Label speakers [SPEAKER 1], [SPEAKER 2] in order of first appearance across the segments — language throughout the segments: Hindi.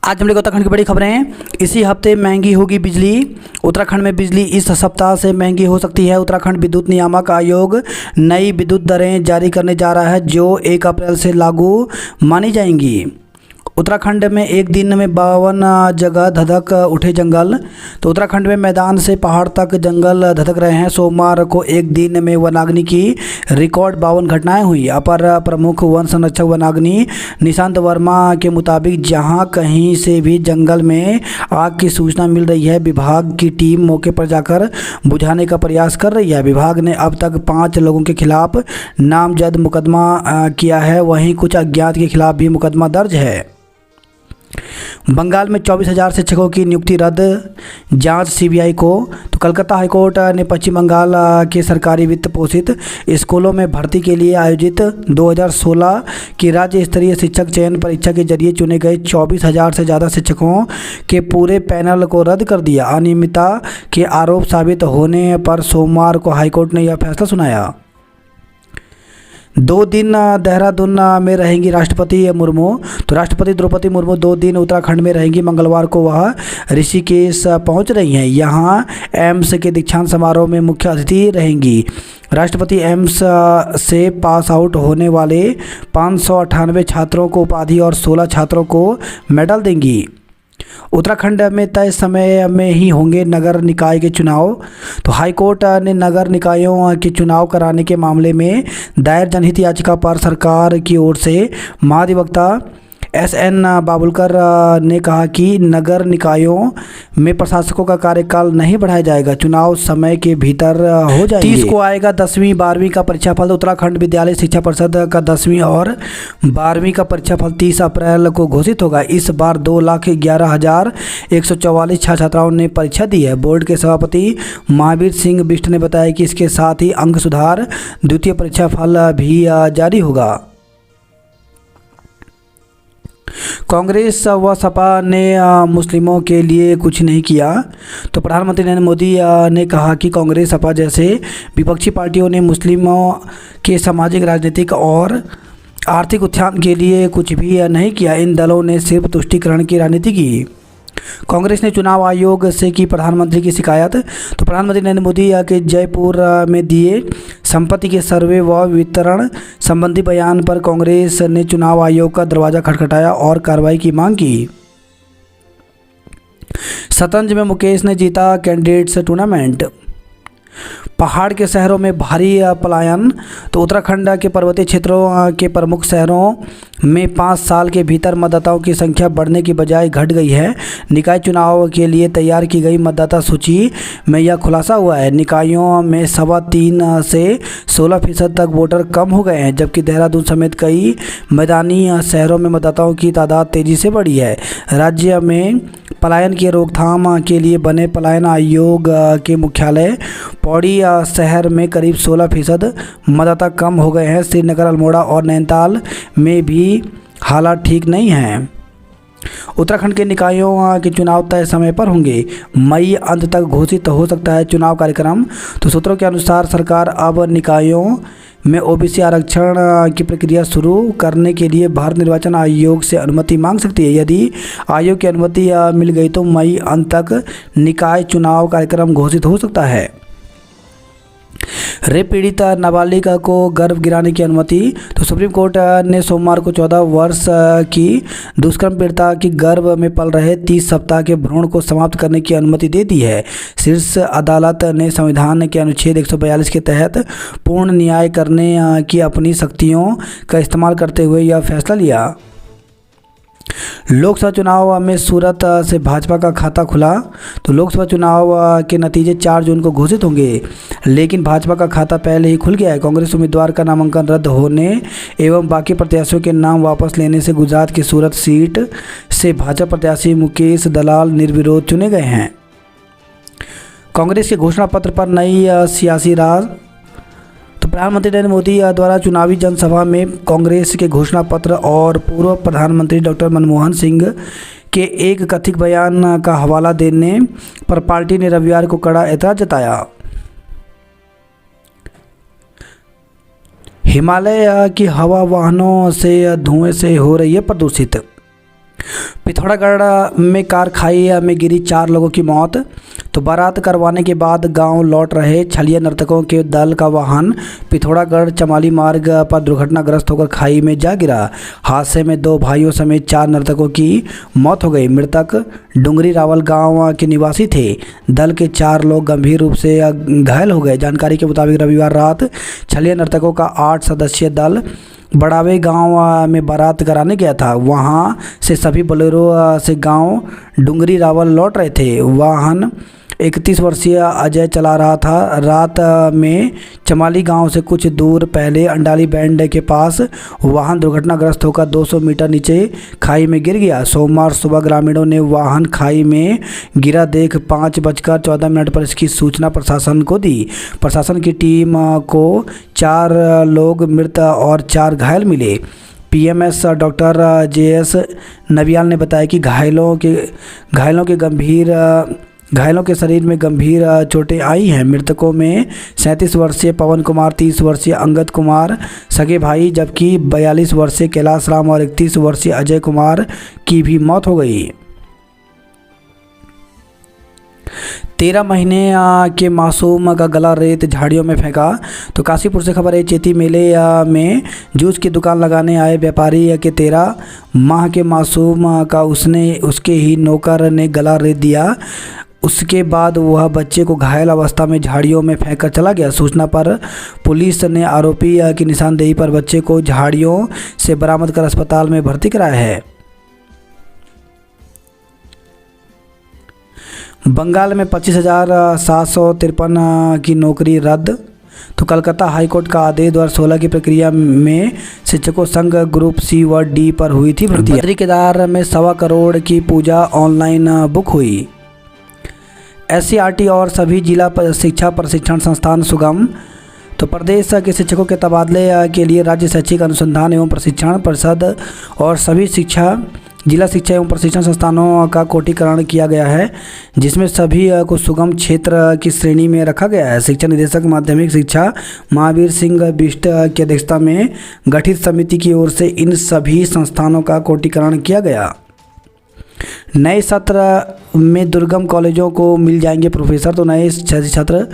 [SPEAKER 1] आज हम लोग उत्तराखंड की बड़ी खबरें हैं। इसी हफ्ते महंगी होगी बिजली। उत्तराखंड में बिजली इस सप्ताह से महंगी हो सकती है। उत्तराखंड विद्युत नियामक आयोग नई विद्युत दरें जारी करने जा रहा है जो 1 अप्रैल से लागू मानी जाएंगी। उत्तराखंड में एक दिन में 52 जगह धधक उठे जंगल। तो उत्तराखंड में मैदान से पहाड़ तक जंगल धधक रहे हैं। सोमवार को एक दिन में वनाग्नि की रिकॉर्ड 52 घटनाएं हुई। अपर प्रमुख वन संरक्षक वनाग्नि निशांत वर्मा के मुताबिक जहां कहीं से भी जंगल में आग की सूचना मिल रही है, विभाग की टीम मौके पर जाकर बुझाने का प्रयास कर रही है। विभाग ने अब तक 5 लोगों के खिलाफ नामजद मुकदमा किया है, वहीं कुछ अज्ञात के खिलाफ भी मुकदमा दर्ज है। बंगाल में 24,000 शिक्षकों की नियुक्ति रद्द, जांच सीबीआई को। तो कलकत्ता हाईकोर्ट ने पश्चिम बंगाल के सरकारी वित्त पोषित स्कूलों में भर्ती के लिए आयोजित 2016 की राज्य स्तरीय शिक्षक चयन परीक्षा के जरिए चुने गए 24,000 से ज़्यादा शिक्षकों के पूरे पैनल को रद्द कर दिया। अनियमितता के आरोप साबित होने पर सोमवार को हाईकोर्ट ने यह फैसला सुनाया। 2 दिन देहरादून में रहेंगी राष्ट्रपति मुर्मू। तो राष्ट्रपति द्रौपदी मुर्मू 2 दिन उत्तराखंड में रहेंगी। मंगलवार को वह ऋषिकेश पहुंच रही हैं। यहां एम्स के दीक्षांत समारोह में मुख्य अतिथि रहेंगी। राष्ट्रपति एम्स से पास आउट होने वाले 598 छात्रों को उपाधि और 16 छात्रों को मेडल देंगी। उत्तराखंड में तय समय में ही होंगे नगर निकाय के चुनाव। तो हाईकोर्ट ने नगर निकायों के चुनाव कराने के मामले में दायर जनहित याचिका पर सरकार की ओर से महाधिवक्ता SN बाबुलकर ने कहा कि नगर निकायों में प्रशासकों का कार्यकाल नहीं बढ़ाया जाएगा, चुनाव समय के भीतर हो जाएंगे। 30 को आएगा 10वीं 12वीं का परीक्षाफल। उत्तराखंड विद्यालय शिक्षा परिषद का 10वीं और 12वीं का परीक्षाफल 30 अप्रैल को घोषित होगा। इस बार 2,11,144 छात्र छात्राओं ने परीक्षा दी है। बोर्ड के सभापति महावीर सिंह बिष्ट ने बताया कि इसके साथ ही अंक सुधार द्वितीय परीक्षाफल भी जारी होगा। कांग्रेस व सपा ने मुस्लिमों के लिए कुछ नहीं किया। तो प्रधानमंत्री नरेंद्र मोदी ने कहा कि कांग्रेस सपा जैसे विपक्षी पार्टियों ने मुस्लिमों के सामाजिक, राजनीतिक और आर्थिक उत्थान के लिए कुछ भी नहीं किया। इन दलों ने सिर्फ तुष्टीकरण की राजनीति की। कांग्रेस ने चुनाव आयोग से की प्रधानमंत्री की शिकायत। तो प्रधानमंत्री नरेंद्र मोदी के जयपुर में दिए संपत्ति के सर्वे व वितरण संबंधी बयान पर कांग्रेस ने चुनाव आयोग का दरवाजा खटखटाया और कार्रवाई की मांग की। शतरंज में मुकेश ने जीता कैंडिडेट्स टूर्नामेंट। पहाड़ के शहरों में भारी पलायन। तो उत्तराखंड के पर्वतीय क्षेत्रों के प्रमुख शहरों में 5 साल के भीतर मतदाताओं की संख्या बढ़ने की बजाय घट गई है। निकाय चुनाव के लिए तैयार की गई मतदाता सूची में यह खुलासा हुआ है। निकायों में 3.25 से 16% तक वोटर कम हो गए हैं, जबकि देहरादून समेत कई मैदानी शहरों में मतदाताओं की तादाद तेज़ी से बढ़ी है। राज्य में पलायन की रोकथाम के लिए बने पलायन आयोग के मुख्यालय पौड़ी शहर में करीब 16% मतदाता कम हो गए हैं। श्रीनगर, अल्मोड़ा और नैनीताल में भी हालात ठीक नहीं हैं। उत्तराखंड के निकायों के चुनाव तय समय पर होंगे। मई अंत तक घोषित हो सकता है चुनाव कार्यक्रम। तो सूत्रों के अनुसार सरकार अब निकायों में OBC आरक्षण की प्रक्रिया शुरू करने के लिए भारत निर्वाचन आयोग से अनुमति मांग सकती है। यदि आयोग की अनुमति मिल गई तो मई अंत तक निकाय चुनाव कार्यक्रम घोषित हो सकता है। रेप पीड़ित नाबालिग को गर्भ गिराने की अनुमति। तो सुप्रीम कोर्ट ने सोमवार को 14 वर्ष की दुष्कर्म पीड़िता की गर्भ में पल रहे 30 सप्ताह के भ्रूण को समाप्त करने की अनुमति दे दी है। शीर्ष अदालत ने संविधान के अनुच्छेद 142 के तहत पूर्ण न्याय करने की अपनी शक्तियों का इस्तेमाल करते हुए यह फैसला लिया। लोकसभा चुनाव में सूरत से भाजपा का खाता खुला। तो लोकसभा चुनाव के नतीजे 4 जून को घोषित होंगे, लेकिन भाजपा का खाता पहले ही खुल गया है। कांग्रेस उम्मीदवार का नामांकन रद्द होने एवं बाकी प्रत्याशियों के नाम वापस लेने से गुजरात की सूरत सीट से भाजपा प्रत्याशी मुकेश दलाल निर्विरोध चुने गए हैं। कांग्रेस के घोषणा पत्र पर नई सियासी राह। तो प्रधानमंत्री नरेंद्र मोदी द्वारा चुनावी जनसभा में कांग्रेस के घोषणा पत्र और पूर्व प्रधानमंत्री डॉक्टर मनमोहन सिंह के एक कथित बयान का हवाला देने पर पार्टी ने रविवार को कड़ा ऐतराज जताया। हिमालय की हवा वाहनों से धुएं से हो रही है प्रदूषित। पिथौरागढ़ में कार खाई में गिरी 4 लोगों की मौत। तो बारात करवाने के बाद गांव लौट रहे छलिया नर्तकों के दल का वाहन पिथौरागढ़ चमाली मार्ग पर दुर्घटनाग्रस्त होकर खाई में जा गिरा। हादसे में 2 भाइयों समेत 4 नर्तकों की मौत हो गई। मृतक डुंगरी रावल गांव के निवासी थे। दल के 4 लोग गंभीर रूप से घायल हो गए। जानकारी के मुताबिक रविवार रात छलिया नर्तकों का 8 सदस्यीय दल बड़ावे गांव में बारात कराने गया था। वहां से सभी बोलेरो से गांव डुंगरी रावल लौट रहे थे। वाहन 31 वर्षीय अजय चला रहा था। रात में चमाली गांव से कुछ दूर पहले अंडाली बैंड के पास वाहन दुर्घटनाग्रस्त होकर 200 मीटर नीचे खाई में गिर गया। सोमवार सुबह ग्रामीणों ने वाहन खाई में गिरा देख 5:14 पर इसकी सूचना प्रशासन को दी। प्रशासन की टीम को 4 लोग मृत और 4 घायल मिले। पीएमएस डॉक्टर जेएस नबियाल ने बताया कि घायलों के शरीर में गंभीर चोटें आई हैं। मृतकों में 37 वर्षीय पवन कुमार, 30 वर्षीय अंगद कुमार सगे भाई, जबकि 42 वर्षीय कैलाश राम और 31 वर्षीय अजय कुमार की भी मौत हो गई। 13 महीने के मासूम का गला रेत झाड़ियों में फेंका। तो काशीपुर से खबर है। चेती मेले में जूस की दुकान लगाने आए व्यापारी के 13 माह के मासूम का उसके ही नौकर ने गला रेत दिया। उसके बाद वह बच्चे को घायल अवस्था में झाड़ियों में फेंककर चला गया। सूचना पर पुलिस ने आरोपी की निशानदेही पर बच्चे को झाड़ियों से बरामद कर अस्पताल में भर्ती कराया है। बंगाल में 25,753 की नौकरी रद्द। तो कलकत्ता हाईकोर्ट का आदेश 2016 की प्रक्रिया में शिक्षकों संघ ग्रुप C व D पर हुई थी भर्ती। बद्री केदार में 1.25 करोड़ की पूजा ऑनलाइन बुक हुई। SCRT और सभी जिला शिक्षा प्रशिक्षण संस्थान सुगम। तो प्रदेश के शिक्षकों के तबादले के लिए राज्य शैक्षिक अनुसंधान एवं प्रशिक्षण परिषद और सभी जिला शिक्षा एवं प्रशिक्षण संस्थानों का कोटिकरण किया गया है, जिसमें सभी को सुगम क्षेत्र की श्रेणी में रखा गया है। शिक्षा निदेशक माध्यमिक शिक्षा महावीर सिंह बिष्ट की अध्यक्षता में गठित समिति की ओर से इन सभी संस्थानों का कोटिकरण किया गया। नए सत्र में दुर्गम कॉलेजों को मिल जाएंगे प्रोफेसर। तो नए सत्र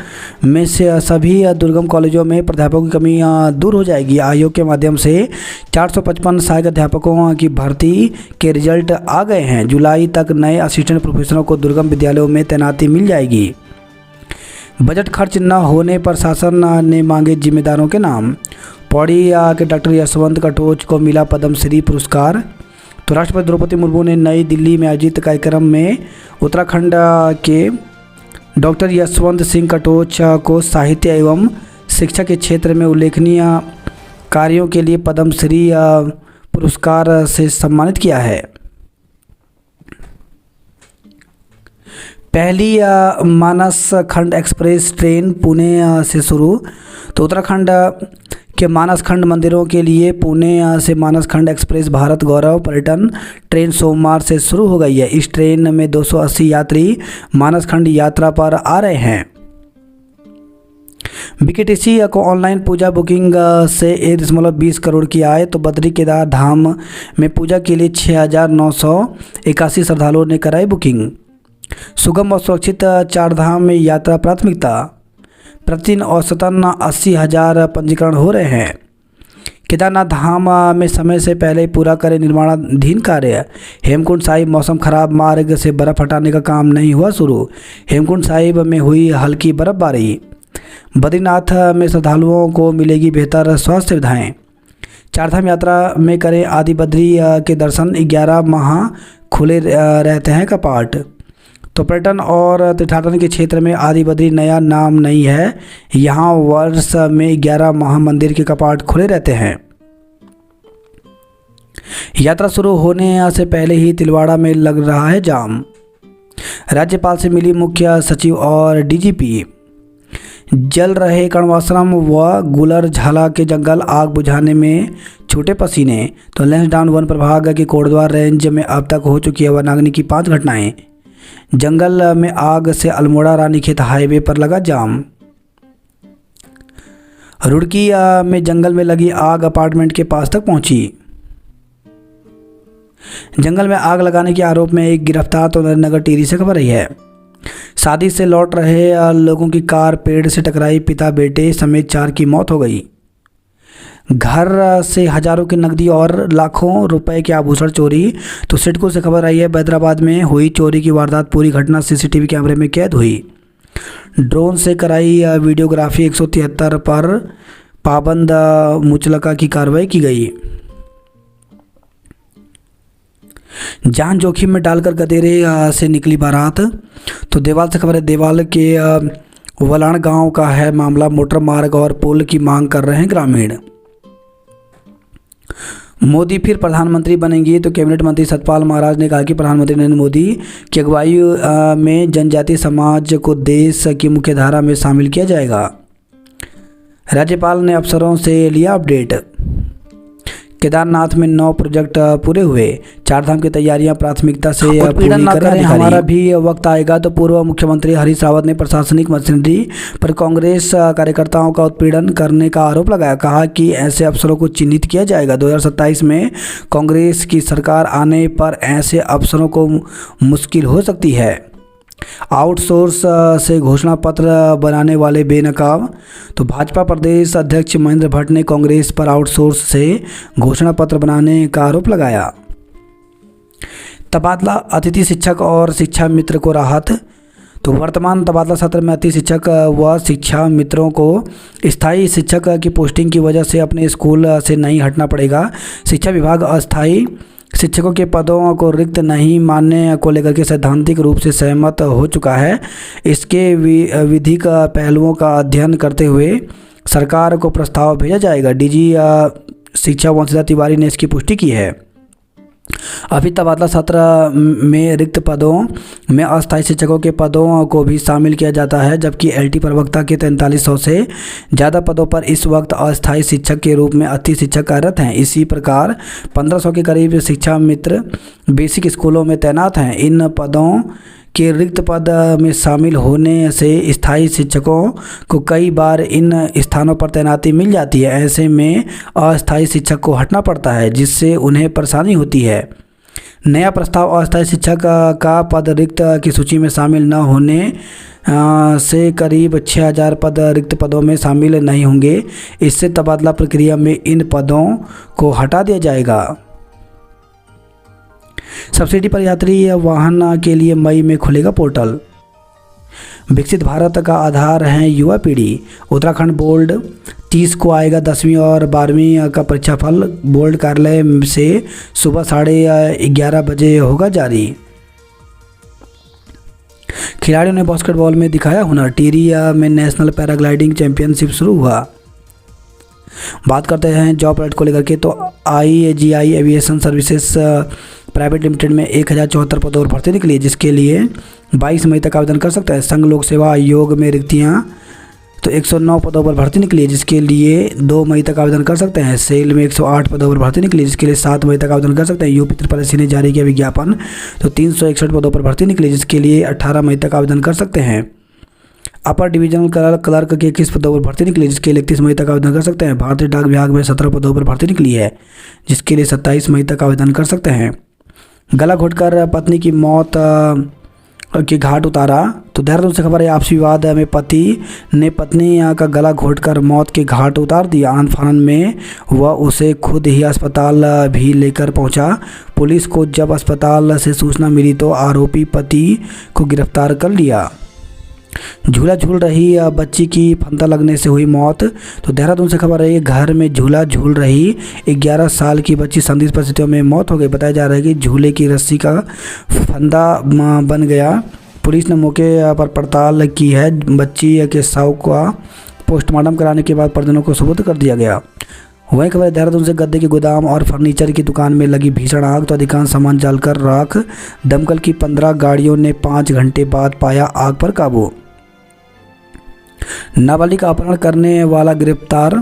[SPEAKER 1] में से सभी दुर्गम कॉलेजों में प्राध्यापकों की कमी दूर हो जाएगी। आयोग के माध्यम से 455 सहायक अध्यापकों की भर्ती के रिजल्ट आ गए हैं। जुलाई तक नए असिस्टेंट प्रोफेसरों को दुर्गम विद्यालयों में तैनाती मिल जाएगी। बजट खर्च न होने पर शासन ने मांगे जिम्मेदारों के नाम। पौड़ी के डॉक्टर यशवंत कटोच को मिला पद्मश्री पुरस्कार। तो राष्ट्रपति द्रौपदी मुर्मू ने नई दिल्ली में आयोजित कार्यक्रम में उत्तराखंड के डॉक्टर यशवंत सिंह कटोच को साहित्य एवं शिक्षा के क्षेत्र में उल्लेखनीय कार्यों के लिए पद्मश्री पुरस्कार से सम्मानित किया है। पहली मानस खंड एक्सप्रेस ट्रेन पुणे से शुरू। तो उत्तराखंड के मानस खंड मंदिरों के लिए पुणे से मानस खंड एक्सप्रेस भारत गौरव पर्यटन ट्रेन सोमवार से शुरू हो गई है। इस ट्रेन में 280 यात्री मानस खंड यात्रा पर आ रहे हैं। BKTC को ऑनलाइन पूजा बुकिंग से 1.20 करोड़ की आय। तो बद्री केदार धाम में पूजा के लिए 6,981 श्रद्धालुओं ने कराई बुकिंग। सुगम और सुरक्षित चारधाम में यात्रा प्राथमिकता। प्रतिदिन औसतन 80,000 पंजीकरण हो रहे हैं। केदारनाथ धाम में समय से पहले पूरा करें निर्माणाधीन कार्य। हेमकुंड साहिब मौसम खराब, मार्ग से बर्फ़ हटाने का काम नहीं हुआ शुरू। हेमकुंड साहिब में हुई हल्की बर्फबारी। बद्रीनाथ में श्रद्धालुओं को मिलेगी बेहतर स्वास्थ्य सुविधाएँ। चारधाम यात्रा में करें आदि बद्री के दर्शन। 11 माह खुले रहते हैं कपाट। तो पर्यटन और तीर्थाटन के क्षेत्र में आदि बद्री नया नाम नहीं है। यहाँ वर्ष में 11 माह मंदिर के कपाट खुले रहते हैं। यात्रा शुरू होने से पहले ही तिलवाड़ा में लग रहा है जाम। राज्यपाल से मिली मुख्य सचिव और DGP। जल रहे कण्वाश्रम व गुलर झाला के जंगल, आग बुझाने में छूटे पसीने। तो लैंसडाउन वन प्रभाग के कोटद्वार रेंज में अब तक हो चुकी है वनाग्नि की 5 घटनाएं। जंगल में आग से अल्मोड़ा रानीखेत हाईवे पर लगा जाम। रुड़की में जंगल में लगी आग अपार्टमेंट के पास तक पहुंची। जंगल में आग लगाने के आरोप में एक गिरफ्तार। तो नगर टिहरी से खबर रही है। शादी से लौट रहे लोगों की कार पेड़ से टकराई, पिता बेटे समेत 4 की मौत हो गई। घर से हजारों की नकदी और लाखों रुपए के आभूषण चोरी। तो सिडको से खबर आई है। हैदराबाद में हुई चोरी की वारदात, पूरी घटना सीसीटीवी कैमरे में कैद हुई। ड्रोन से कराई वीडियोग्राफी, 173 पर पाबंद मुचलका की कार्रवाई की गई। जान जोखिम में डालकर गदेरे से निकली बारात। तो देवाल से खबर है। देवाल के वलाण गांव का है मामला। मोटर मार्ग और पुल की मांग कर रहे हैं ग्रामीण। मोदी फिर प्रधानमंत्री बनेंगे। तो कैबिनेट मंत्री सतपाल महाराज ने कहा कि प्रधानमंत्री नरेंद्र मोदी की अगुवाई में जनजातीय समाज को देश की मुख्यधारा में शामिल किया जाएगा। राज्यपाल ने अफसरों से लिया अपडेट। केदारनाथ में 9 प्रोजेक्ट पूरे हुए। 4 धाम की तैयारियां प्राथमिकता से पूरी करें, हमारा भी वक्त आएगा। तो पूर्व मुख्यमंत्री हरीश रावत ने प्रशासनिक मशीनरी पर कांग्रेस कार्यकर्ताओं का उत्पीड़न करने का आरोप लगाया। कहा कि ऐसे अफसरों को चिन्हित किया जाएगा। 2027 में कांग्रेस की सरकार आने पर ऐसे अफसरों को मुश्किल हो सकती है। आउटसोर्स से घोषणा पत्र बनाने वाले बेनकाब। तो भाजपा प्रदेश अध्यक्ष महेंद्र भट्ट ने कांग्रेस पर आउटसोर्स से घोषणा पत्र बनाने का आरोप लगाया। तबादला अतिथि शिक्षक और शिक्षा मित्र को राहत। तो वर्तमान तबादला सत्र में अतिथि शिक्षक व शिक्षा मित्रों को स्थायी शिक्षक की पोस्टिंग की वजह से अपने स्कूल से नहीं हटना पड़ेगा। शिक्षा विभाग अस्थायी शिक्षकों के पदों को रिक्त नहीं मानने को लेकर के सैद्धांतिक रूप से सहमत हो चुका है। इसके विधिक पहलुओं का अध्ययन करते हुए सरकार को प्रस्ताव भेजा जाएगा। डीजी शिक्षा वंशिता तिवारी ने इसकी पुष्टि की है। अभी तबादला सत्र में रिक्त पदों में अस्थायी शिक्षकों के पदों को भी शामिल किया जाता है, जबकि एलटी प्रवक्ता के 4300 से ज़्यादा पदों पर इस वक्त अस्थायी शिक्षक के रूप में अतिथि शिक्षक कार्यरत हैं। इसी प्रकार 1500 के करीब शिक्षा मित्र बेसिक स्कूलों में तैनात हैं। इन पदों के रिक्त पद में शामिल होने से स्थायी शिक्षकों को कई बार इन स्थानों पर तैनाती मिल जाती है। ऐसे में अस्थायी शिक्षक को हटना पड़ता है, जिससे उन्हें परेशानी होती है। नया प्रस्ताव अस्थायी शिक्षक का पद रिक्त की सूची में शामिल न होने से करीब 6000 पद रिक्त पदों में शामिल नहीं होंगे। इससे तबादला प्रक्रिया में इन पदों को हटा दिया जाएगा। सब्सिडी पर यात्री वाहन के लिए मई में खुलेगा पोर्टल। विकसित भारत का आधार है युवा पीढ़ी। उत्तराखंड बोर्ड 30 को आएगा 10वीं और 12वीं का परीक्षाफल। बोर्ड कार्यालय से सुबह 11:30 बजे होगा जारी। खिलाड़ियों ने बास्केटबॉल में दिखाया हुनर। टिहरी में नेशनल पैराग्लाइडिंग चैंपियनशिप शुरू हुआ। बात करते हैं जॉब अलर्ट को लेकर के। तो IAGI aviation services private limited में 1074 पदों पर भर्ती निकली है, जिसके लिए 22 मई तक आवेदन कर सकता है। संघ लोक सेवा आयोग में रिक्तियां तो 109 पदों पर भर्ती निकली है, जिसके लिए 2 मई तक आवेदन कर सकते हैं। सेल में 108 पदों पर भर्ती निकली, जिसके लिए 7 मई तक आवेदन कर सकते हैं। यूपी SSC ने जारी किया विज्ञापन। तो 361 पदों पर भर्ती निकली, जिसके लिए 18 मई तक आवेदन कर सकते हैं। अपर डिविजनल क्लर्क के 21 पदों पर भर्ती निकली, जिसके लिए 31 मई तक आवेदन कर सकते हैं। भारतीय डाक विभाग में 17 पदों पर भर्ती निकली है, जिसके लिए 27 मई तक आवेदन कर सकते हैं। गला घोटकर पत्नी की मौत के घाट उतारा। तो देहरादून से खबर है। आपसी विवाद में पति ने पत्नी का गला घोटकर मौत के घाट उतार दिया। आन फानन में वह उसे खुद ही अस्पताल भी लेकर पहुंचा। पुलिस को जब अस्पताल से सूचना मिली तो आरोपी पति को गिरफ्तार कर लिया। झूला झूल रही बच्ची की फंदा लगने से हुई मौत। तो देहरादून से खबर है। घर में झूला झूल रही 11 साल की बच्ची संदिग्ध परिस्थितियों में मौत हो गई। बताया जा रहा है कि झूले की रस्सी का फंदा बन गया। पुलिस ने मौके पर पड़ताल की है। बच्ची के शव का पोस्टमार्टम कराने के बाद परिजनों को सुपुर्द कर दिया गया। वहीं खबर देहरादून से गद्दे के गोदाम और फर्नीचर की दुकान में लगी भीषण आग। तो अधिकांश सामान जलकर राख। दमकल की 15 गाड़ियों ने 5 घंटे बाद पाया आग पर काबू। नाबालिग का अपहरण करने वाला गिरफ्तार।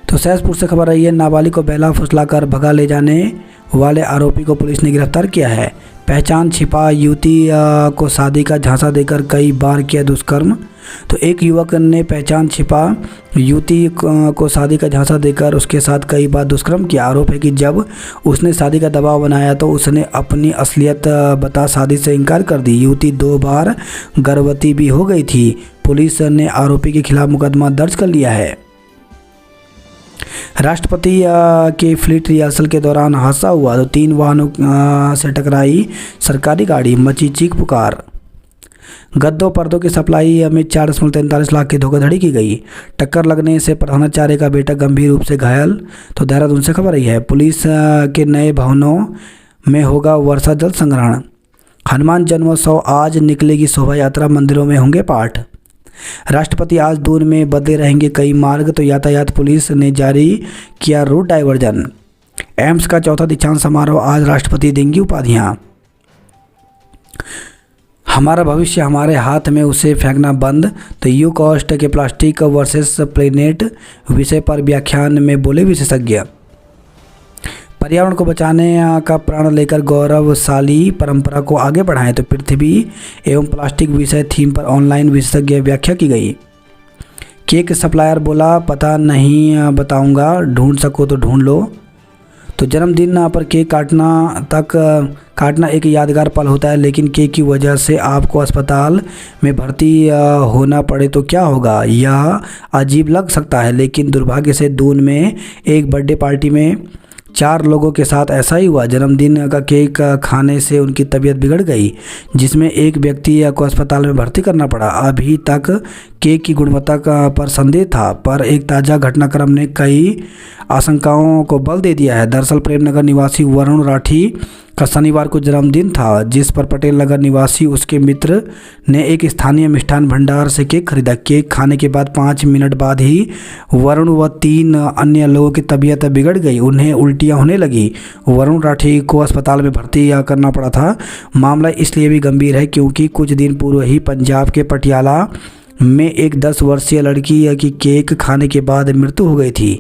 [SPEAKER 1] तो सहसपुर से खबर आई है। नाबालिग को बेला फुसलाकर भगा ले जाने वाले आरोपी को पुलिस ने गिरफ्तार किया है। पहचान छिपा युवती को शादी का झांसा देकर कई बार किया दुष्कर्म। तो एक युवक ने पहचान छिपा युवती को शादी का झांसा देकर उसके साथ कई बार दुष्कर्म किया। आरोप है कि जब उसने शादी का दबाव बनाया तो उसने अपनी असलियत बता शादी से इनकार कर दी। युवती 2 बार गर्भवती भी हो गई थी। पुलिस ने आरोपी के खिलाफ मुकदमा दर्ज कर लिया है। राष्ट्रपति के फ्लीट रिहर्सल के दौरान हादसा हुआ तो 3 वाहनों से टकराई सरकारी गाड़ी, मची चीख पुकार। गद्दों पर्दों की सप्लाई में 4.43 लाख की धोखाधड़ी की गई। टक्कर लगने से प्रधानाचार्य का बेटा गंभीर रूप से घायल। तो देहरादून से खबर आई है। पुलिस के नए भवनों में होगा वर्षा जल संग्रहण। हनुमान जन्मोत्सव आज निकलेगी शोभा यात्रा, मंदिरों में होंगे पाठ। राष्ट्रपति आज दून में बदले रहेंगे कई मार्ग, तो यातायात पुलिस ने जारी किया रूट डाइवर्जन। एम्स का 4था दीक्षांत समारोह, आज राष्ट्रपति देंगी उपाधियां। हमारा भविष्य हमारे हाथ में, उसे फेंकना बंद। तो यू कॉस्ट के प्लास्टिक वर्सेस प्लेनेट विषय पर व्याख्यान में बोले विशेषज्ञ। पर्यावरण को बचाने का प्रण लेकर गौरवशाली परंपरा को आगे बढ़ाएं। तो पृथ्वी एवं प्लास्टिक विषय थीम पर ऑनलाइन विशेषज्ञ व्याख्या की गई। केक सप्लायर बोला पता नहीं बताऊंगा, ढूंढ सको तो ढूंढ लो। तो जन्मदिन पर केक काटना एक यादगार पल होता है, लेकिन केक की वजह से आपको अस्पताल में भर्ती होना पड़े तो क्या होगा? यह अजीब लग सकता है, लेकिन दुर्भाग्य से दून में एक बर्थडे पार्टी में 4 लोगों के साथ ऐसा ही हुआ। जन्मदिन का केक खाने से उनकी तबीयत बिगड़ गई, जिसमें एक व्यक्ति को अस्पताल में भर्ती करना पड़ा। अभी तक केक की गुणवत्ता पर संदेह था, पर एक ताज़ा घटनाक्रम ने कई आशंकाओं को बल दे दिया है। दरअसल प्रेमनगर निवासी वरुण राठी का शनिवार को जन्मदिन था, जिस पर पटेल नगर निवासी उसके मित्र ने एक स्थानीय मिष्ठान भंडार से केक खरीदा। केक खाने के बाद 5 मिनट बाद ही वरुण व 3 अन्य लोगों की तबीयत बिगड़ गई, उन्हें उल्टियां होने लगी। वरुण राठी को अस्पताल में भर्ती करना पड़ा था। मामला इसलिए भी गंभीर है क्योंकि कुछ दिन पूर्व ही पंजाब के पटियाला में एक 10 वर्षीय लड़की की केक खाने के बाद मृत्यु हो गई थी।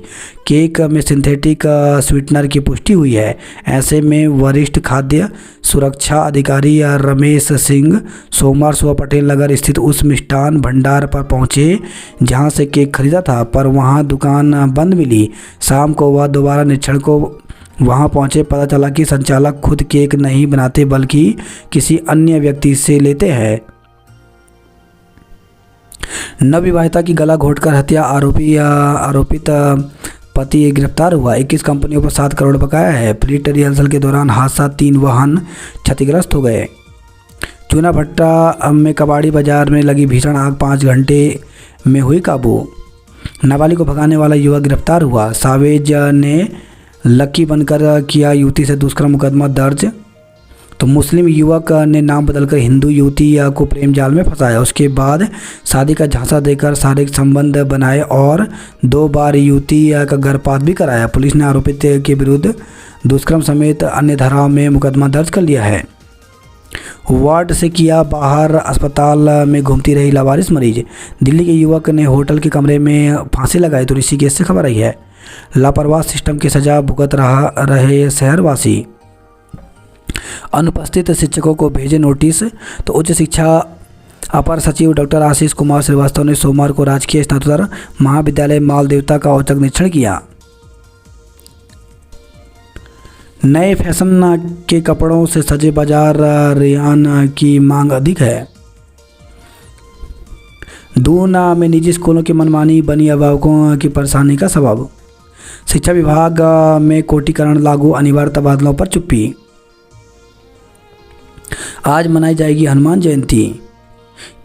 [SPEAKER 1] केक में सिंथेटिक स्वीटनर की पुष्टि हुई है। ऐसे में वरिष्ठ खाद्य सुरक्षा अधिकारी रमेश सिंह सोमवार सुबह पटेल नगर स्थित उस मिष्ठान भंडार पर पहुंचे जहां से केक खरीदा था, पर वहां दुकान बंद मिली। शाम को वह दोबारा निरीक्षण को वहां पहुंचे। पता चला कि संचालक खुद केक नहीं बनाते बल्कि किसी अन्य व्यक्ति से लेते हैं। नवविवाहिता की गला घोंटकर हत्या, आरोपित पति गिरफ्तार हुआ। 21 कंपनियों पर 7 करोड़ बकाया है। फ्लीट रिहर्सल के दौरान हादसा, 3 वाहन क्षतिग्रस्त हो गए। चूना भट्टा में कबाड़ी बाजार में लगी भीषण आग 5 घंटे में हुई काबू। नाबालिग को भगाने वाला युवक गिरफ्तार हुआ। सावेज ने लक्की बनकर किया युवती से दुष्कर्म, मुकदमा दर्ज। तो मुस्लिम युवक ने नाम बदलकर हिंदू युवती को प्रेम जाल में फंसाया, उसके बाद शादी का झांसा देकर शारीरिक संबंध बनाए और 2 बार युवती का गर्भपात भी कराया। पुलिस ने आरोपित के विरुद्ध दुष्कर्म समेत अन्य धाराओं में मुकदमा दर्ज कर लिया है। वार्ड से किया बाहर, अस्पताल में घूमती रही लावारिस मरीज। दिल्ली के युवक ने होटल के कमरे में फांसी लगाई। तो ऋषिकेश से खबर आई है। लापरवाह सिस्टम की सजा भुगत रहे शहरवासी। अनुपस्थित शिक्षकों को भेजे नोटिस। तो उच्च शिक्षा अपर सचिव डॉक्टर आशीष कुमार श्रीवास्तव ने सोमवार को राजकीय स्नातकोत्तर महाविद्यालय मालदेवता का औचक निरीक्षण किया। नए फैशन के कपड़ों से सजे बाजार, रेयान की मांग अधिक है। दून में निजी स्कूलों की मनमानी बनी अभिभावकों की परेशानी का सबब। शिक्षा विभाग में कोटीकरण लागू, अनिवार्य तबादलों पर चुप्पी। आज मनाई जाएगी हनुमान जयंती।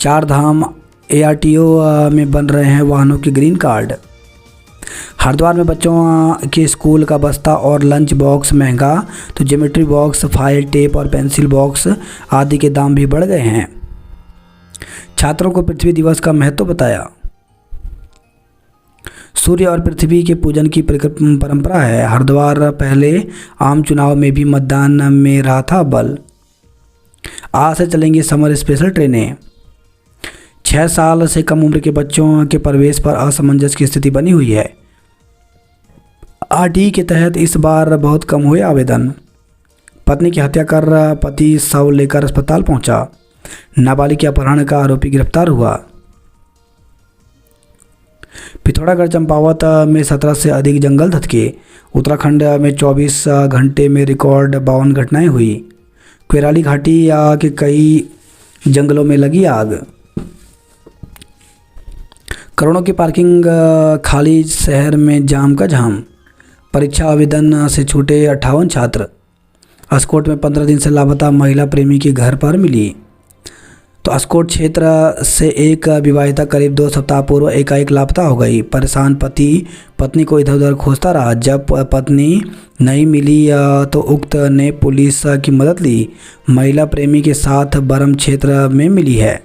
[SPEAKER 1] 4 धाम ARTO में बन रहे हैं वाहनों के ग्रीन कार्ड। हरिद्वार में बच्चों के स्कूल का बस्ता और लंच बॉक्स महंगा। तो ज्योमेट्री बॉक्स, फाइल, टेप और पेंसिल बॉक्स आदि के दाम भी बढ़ गए हैं। छात्रों को पृथ्वी दिवस का महत्व बताया। सूर्य और पृथ्वी के पूजन की परंपरा है। हरिद्वार पहले आम चुनाव में भी मतदान में रहा था बल। आज से चलेंगी समर स्पेशल ट्रेनें। 6 साल से कम उम्र के बच्चों के प्रवेश पर असमंजस की स्थिति बनी हुई है। RTE के तहत इस बार बहुत कम हुए आवेदन। पत्नी की हत्या कर पति शव लेकर अस्पताल पहुंचा। नाबालिग के अपहरण का आरोपी गिरफ्तार हुआ। पिथौरागढ़ चंपावत में 17 से अधिक जंगल धधके। उत्तराखंड में 24 घंटे में रिकॉर्ड 52 घटनाएं हुई। क्वेराली घाटी के कई जंगलों में लगी आग। करोड़ों की पार्किंग खाली, शहर में जाम का जाम। परीक्षा आवेदन से छूटे 58 छात्र। अस्कोट में 15 दिन से लापता महिला प्रेमी के घर पर मिली। तो अस्कोट क्षेत्र से एक विवाहिता करीब 2 सप्ताह पूर्व एकाएक लापता हो गई। परेशान पति पत्नी को इधर उधर खोजता रहा। जब पत्नी नहीं मिली तो उक्त ने पुलिस की मदद ली। महिला प्रेमी के साथ बरम क्षेत्र में मिली है।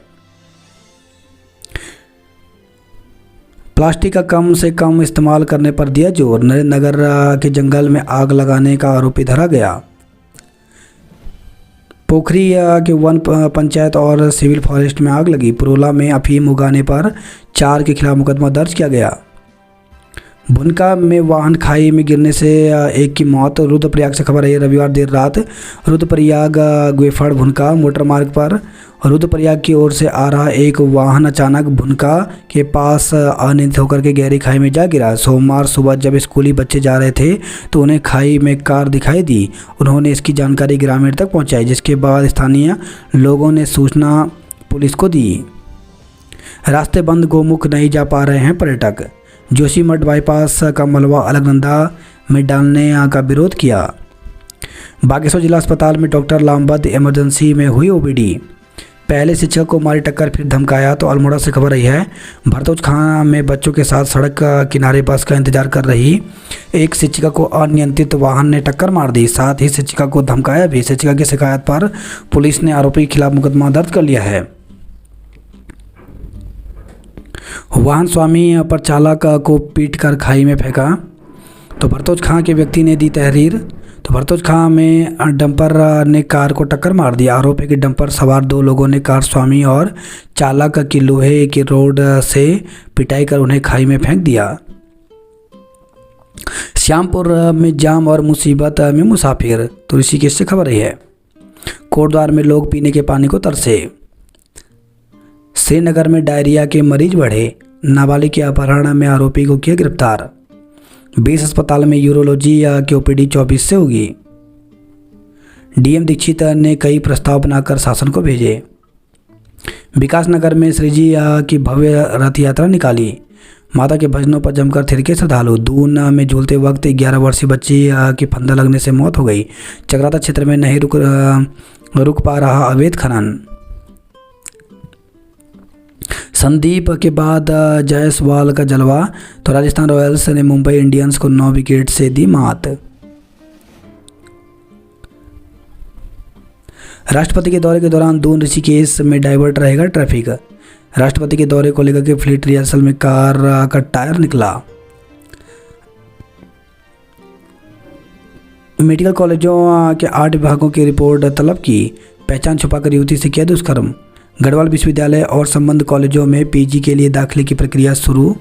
[SPEAKER 1] प्लास्टिक का कम से कम इस्तेमाल करने पर दिया जोर। नरेंद्र नगर के जंगल में आग लगाने का आरोपी धरा गया। पोखरी के वन पंचायत और सिविल फॉरेस्ट में आग लगी। पुरोला में अफीम उगाने पर 4 के खिलाफ मुकदमा दर्ज किया गया। भुनका में वाहन खाई में गिरने से एक की मौत। रुद्रप्रयाग से खबर है रविवार देर रात रुद्रप्रयाग ग्वेफड़ भुनका मोटर मार्ग पर रुद्रप्रयाग की ओर से आ रहा एक वाहन अचानक भुनका के पास अनियंत्रित होकर के गहरी खाई में जा गिरा। सोमवार सुबह जब स्कूली बच्चे जा रहे थे तो उन्हें खाई में कार दिखाई दी। उन्होंने इसकी जानकारी ग्रामीण तक पहुंचाई, जिसके बाद स्थानीय लोगों ने सूचना पुलिस को दी। रास्ते बंद, गोमुख नहीं जा पा रहे हैं पर्यटक। जोशीमठ बाईपास का मलबा अलकनंदा में डालने का विरोध किया। बागेश्वर जिला अस्पताल में डॉक्टर लामबद इमरजेंसी में हुई ओपीडी। पहले शिक्षक को मारी टक्कर फिर धमकाया। तो अल्मोड़ा से खबर रही है भरतोज खां में बच्चों के साथ सड़क किनारे बस का इंतजार कर रही एक शिक्षिका को अनियंत्रित वाहन ने टक्कर मार दी। साथ ही शिक्षिका को धमकाया भी। शिक्षिका की शिकायत पर पुलिस ने आरोपी के खिलाफ मुकदमा दर्ज कर लिया है। वाहन स्वामी पर चालक को पीटकर खाई में फेंका। तो भरतोज खां के व्यक्ति ने दी तहरीर। तो भरतोज खां में डंपर ने कार को टक्कर मार दिया। आरोप है कि डंपर सवार 2 लोगों ने कार स्वामी और चालक की लोहे की रोड से पिटाई कर उन्हें खाई में फेंक दिया। श्यामपुर में जाम और मुसीबत में मुसाफिर। तो ऋषिकेश से खबर रही है कोटद्वार में लोग पीने के पानी को तरसे। श्रीनगर में डायरिया के मरीज बढ़े। नाबालिग के अपहरण में आरोपी को किया गिरफ्तार। 20 अस्पताल में यूरोलॉजी की ओपीडी 24 से होगी। डीएम दीक्षित ने कई प्रस्ताव बनाकर शासन को भेजे। विकासनगर में श्रीजी की भव्य रथ यात्रा निकाली। माता के भजनों पर जमकर थिरके श्रद्धालु। दून में झूलते वक्त 11 वर्षीय बच्ची की फंदा लगने से मौत हो गई। चक्राता क्षेत्र में नहीं रुक पा रहा अवैध खनन। संदीप के बाद जायसवाल का जलवा। तो राजस्थान रॉयल्स ने मुंबई इंडियंस को 9 विकेट से दी मात। राष्ट्रपति के दौरे के दौरान दून ऋषिकेश में डाइवर्ट रहेगा ट्रैफिक। राष्ट्रपति के दौरे को लेकर के फ्लीट रिहर्सल में कार का टायर निकला। मेडिकल कॉलेजों के 8 विभागों की रिपोर्ट तलब की। पहचान छुपाकर युवती से किया दुष्कर्म। गढ़वाल विश्वविद्यालय और संबद्ध कॉलेजों में पीजी के लिए दाखिले की प्रक्रिया शुरू।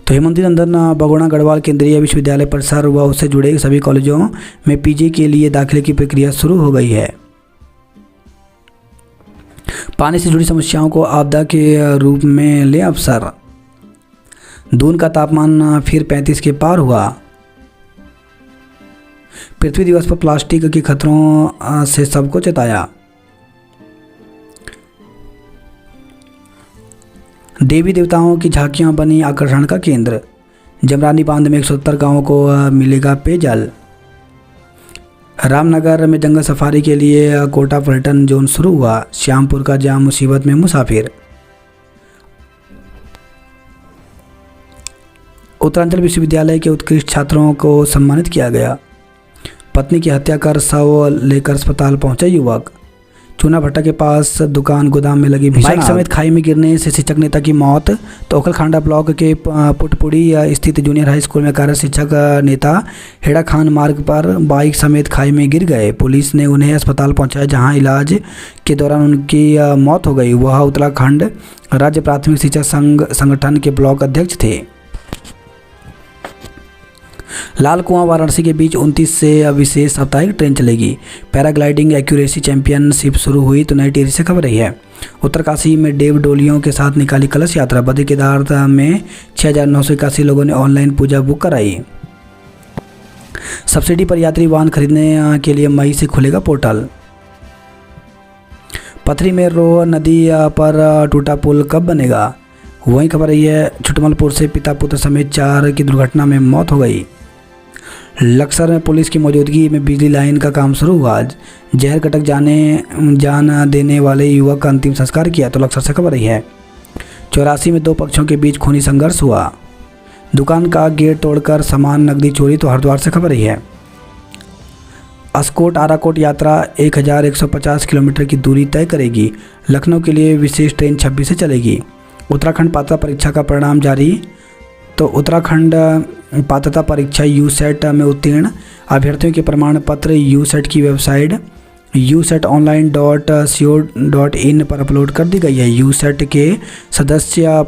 [SPEAKER 1] तो हेमंती नंदन बगोड़ा गढ़वाल केंद्रीय विश्वविद्यालय परिसर व उससे जुड़े सभी कॉलेजों में पीजी के लिए दाखिले की प्रक्रिया शुरू हो गई है। पानी से जुड़ी समस्याओं को आपदा के रूप में ले अवसर। दून का तापमान फिर 35 के पार हुआ। पृथ्वी दिवस पर प्लास्टिक के खतरों से सबको चेताया। देवी देवताओं की झांकियां बनी आकर्षण का केंद्र। जमरानी बांध में 170 गांवों को मिलेगा पेयजल। रामनगर में जंगल सफारी के लिए कोटा पर्यटन जोन शुरू हुआ। श्यामपुर का जाम, मुसीबत में मुसाफिर। उत्तरांचल विश्वविद्यालय के उत्कृष्ट छात्रों को सम्मानित किया गया। पत्नी की हत्या कर शव लेकर अस्पताल पहुंचा युवक। चूना भट्टा के पास दुकान गोदाम में लगी बाइक समेत खाई में गिरने से शिक्षक नेता की मौत। तो ओखलखांडा ब्लॉक के पुटपुड़ी स्थित जूनियर हाई स्कूल में कार्यरत शिक्षक नेता हेड़ा खान मार्ग पर बाइक समेत खाई में गिर गए। पुलिस ने उन्हें अस्पताल पहुंचाया, जहां इलाज के दौरान उनकी मौत हो गई। वह उत्तराखंड राज्य प्राथमिक शिक्षा संघ संगठन के ब्लॉक अध्यक्ष थे। लाल कुआं वाराणसी के बीच 29 से विशेष साप्ताहिक ट्रेन चलेगी। पैराग्लाइडिंग एक्यूरेसी चैंपियनशिप शुरू हुई तो नई टिहरी से खबर रही है। उत्तरकाशी में देव डोलियों के साथ निकाली कलश यात्रा। बद्री केदारनाथ में 6,981 लोगों ने ऑनलाइन पूजा बुक कराई। सब्सिडी पर यात्री वाहन खरीदने के लिए मई से खुलेगा पोर्टल। पथरी में रो नदी पर टूटा पुल कब बनेगा? वहीं खबर रही है छुटमलपुर से पिता पुत्र समेत 4 की दुर्घटना में मौत हो गई। लक्सर में पुलिस की मौजूदगी में बिजली लाइन का काम शुरू हुआ। जहर कटक जान देने वाले युवक का अंतिम संस्कार किया तो लक्सर से खबर रही है। 84 में 2 पक्षों के बीच खूनी संघर्ष हुआ। दुकान का गेट तोड़कर सामान नकदी चोरी तो हरिद्वार से खबर रही है। अस्कोट आराकोट यात्रा 1150 किलोमीटर की दूरी तय करेगी। लखनऊ के लिए विशेष ट्रेन 26 से चलेगी। उत्तराखंड पात्रता परीक्षा का परिणाम जारी। तो उत्तराखंड पात्रता परीक्षा यूसेट में उत्तीर्ण अभ्यर्थियों के प्रमाण पत्र यूसेट की वेबसाइट usetonline.co.in पर अपलोड कर दी गई है। यूसेट के सदस्य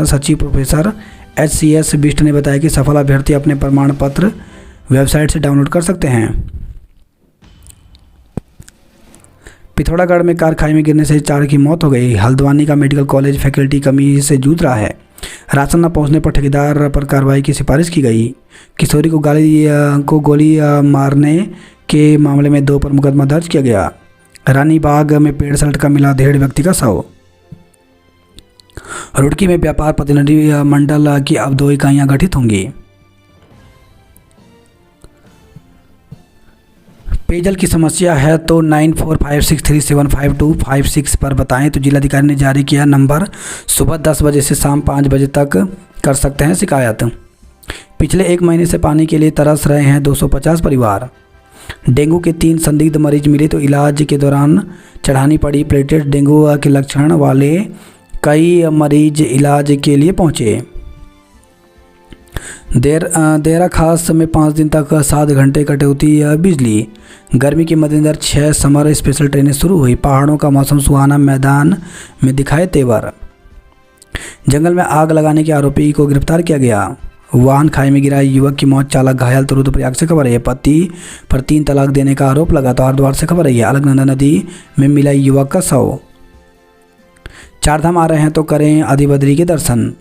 [SPEAKER 1] सचिव प्रोफेसर HCS बिष्ट ने बताया कि सफल अभ्यर्थी अपने प्रमाण पत्र वेबसाइट से डाउनलोड कर सकते हैं। पिथौरागढ़ में कार खाई में गिरने से 4 की मौत हो गई। हल्द्वानी का मेडिकल कॉलेज फैकल्टी कमी से जूझ रहा है। राशन न पहुंचने पर ठेकेदार पर कार्रवाई की सिफारिश की गई। किशोरी को गोली मारने के मामले में 2 पर मुकदमा दर्ज किया गया। रानी बाग में पेड़ से लटका मिला 1.5 व्यक्ति का शव। रुड़की में व्यापार प्रतिनिधि मंडल की अब 2 इकाइयां गठित होंगी। पेयजल की समस्या है तो 9456375256 पर बताएं। तो जिलाधिकारी ने जारी किया नंबर। सुबह 10 बजे से शाम 5 बजे तक कर सकते हैं शिकायत। पिछले 1 महीने से पानी के लिए तरस रहे हैं 250 परिवार। डेंगू के 3 संदिग्ध मरीज मिले तो इलाज के दौरान चढ़ानी पड़ी प्लेटलेट। डेंगू के लक्षण वाले कई मरीज इलाज के लिए पहुंचे। देरा खास में 5 दिन तक 7 घंटे कटौती बिजली। गर्मी के मद्देनजर 6 समर स्पेशल ट्रेनें शुरू हुई। पहाड़ों का मौसम सुहाना, मैदान में दिखाए तेवर। जंगल में आग लगाने के आरोपी को गिरफ्तार किया गया। वाहन खाई में गिरा, युवक की मौत, चालक घायल। तो रुद्रप्रयाग से खबर है। पति पर 3 तलाक देने का आरोप लगा तो हरिद्वार से खबर है। अलकनंदा नदी में मिला युवक का शव। 4 धाम आ रहे हैं तो करें आदिबद्री के दर्शन।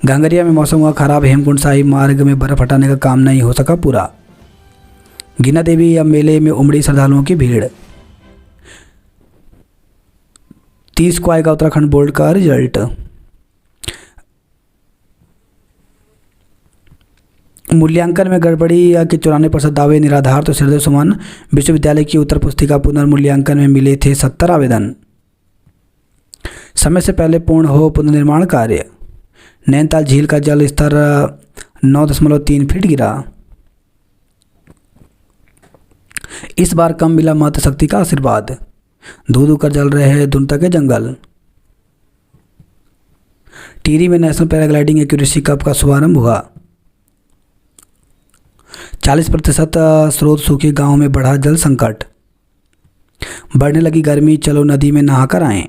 [SPEAKER 1] घांगरिया में मौसम हुआ खराब। हेमकुंड साहिब मार्ग में बर्फ हटाने का काम नहीं हो सका पूरा। गीना देवी या मेले में उमड़ी श्रद्धालुओं की भीड़। 30 को आएगा उत्तराखंड बोर्ड का रिजल्ट। मूल्यांकन में गड़बड़ी के 94% दावे निराधार तो हृदय सुमन विश्वविद्यालय की उत्तर पुस्तिका पुनर्मूल्यांकन में मिले थे 70 आवेदन। समय से पहले पूर्ण हो पुनर्निर्माण कार्य। नैनीताल झील का जल स्तर 9.3 फीट गिरा। इस बार कम मिला मातृ शक्ति का आशीर्वाद। धू कर जल रहे हैं दुनता के जंगल। टिहरी में नेशनल पैराग्लाइडिंग एक्यूरेसी कप का शुभारंभ हुआ। 40% स्रोत सूखे, गांव में बढ़ा जल संकट। बढ़ने लगी गर्मी, चलो नदी में नहाकर आएं।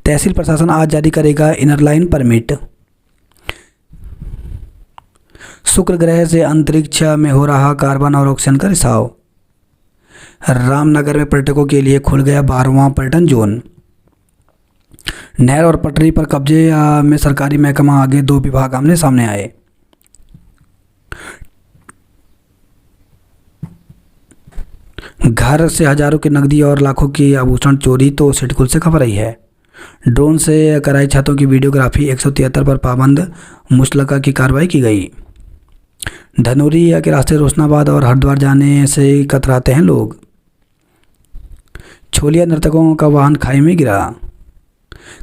[SPEAKER 1] तहसील प्रशासन आज जारी करेगा इनर लाइन परमिट। शुक्र ग्रह से अंतरिक्ष में हो रहा कार्बन और ऑक्सीजन का रिसाव। रामनगर में पर्यटकों के लिए खुल गया 12वां पर्यटन जोन। नहर और पटरी पर कब्जे में सरकारी महकमा आगे, 2 विभाग आमने सामने आए। घर से हजारों की नकदी और लाखों की आभूषण चोरी तो सिडकुल से खबर आई है। ड्रोन से कराई छतों की वीडियोग्राफी। 173 पर पाबंद मुस्तलका की कार्रवाई की गई। धनौरी के रास्ते रोशनाबाद और हरिद्वार जाने से कतराते हैं लोग। छोलिया नर्तकों का वाहन खाई में गिरा।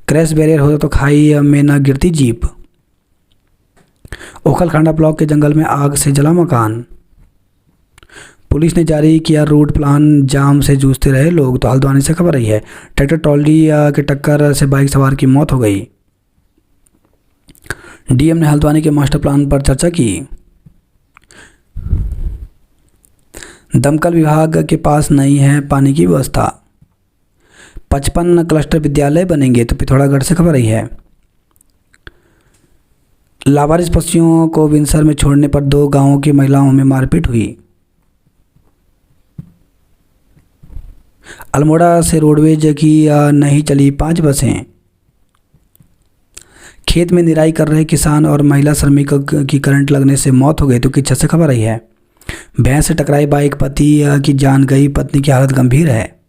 [SPEAKER 1] क्रैश बैरियर होता तो खाई में न गिरती जीप। ओखलखांडा ब्लॉक के जंगल में आग से जला मकान। पुलिस ने जारी किया रूट प्लान, जाम से जूझते रहे लोग। तो हल्द्वानी से खबर आई है। ट्रैक्टर ट्रॉली के टक्कर से बाइक सवार की मौत हो गई। डीएम ने हल्द्वानी के मास्टर प्लान पर चर्चा की। दमकल विभाग के पास नहीं है पानी की व्यवस्था। 55 क्लस्टर विद्यालय बनेंगे। तो पिथौरागढ़ से खबर आई है। लावारिस पशुओं को विंडसर में छोड़ने पर 2 गांवों की महिलाओं में मारपीट हुई। अल्मोड़ा से रोडवेज की नहीं चली 5 बसें। खेत में निराई कर रहे किसान और महिला श्रमिक की करंट लगने से मौत हो गई। तो किस से खबर आई है। भैंस से टकराई बाइक, पति की जान गई, पत्नी की हालत गंभीर है।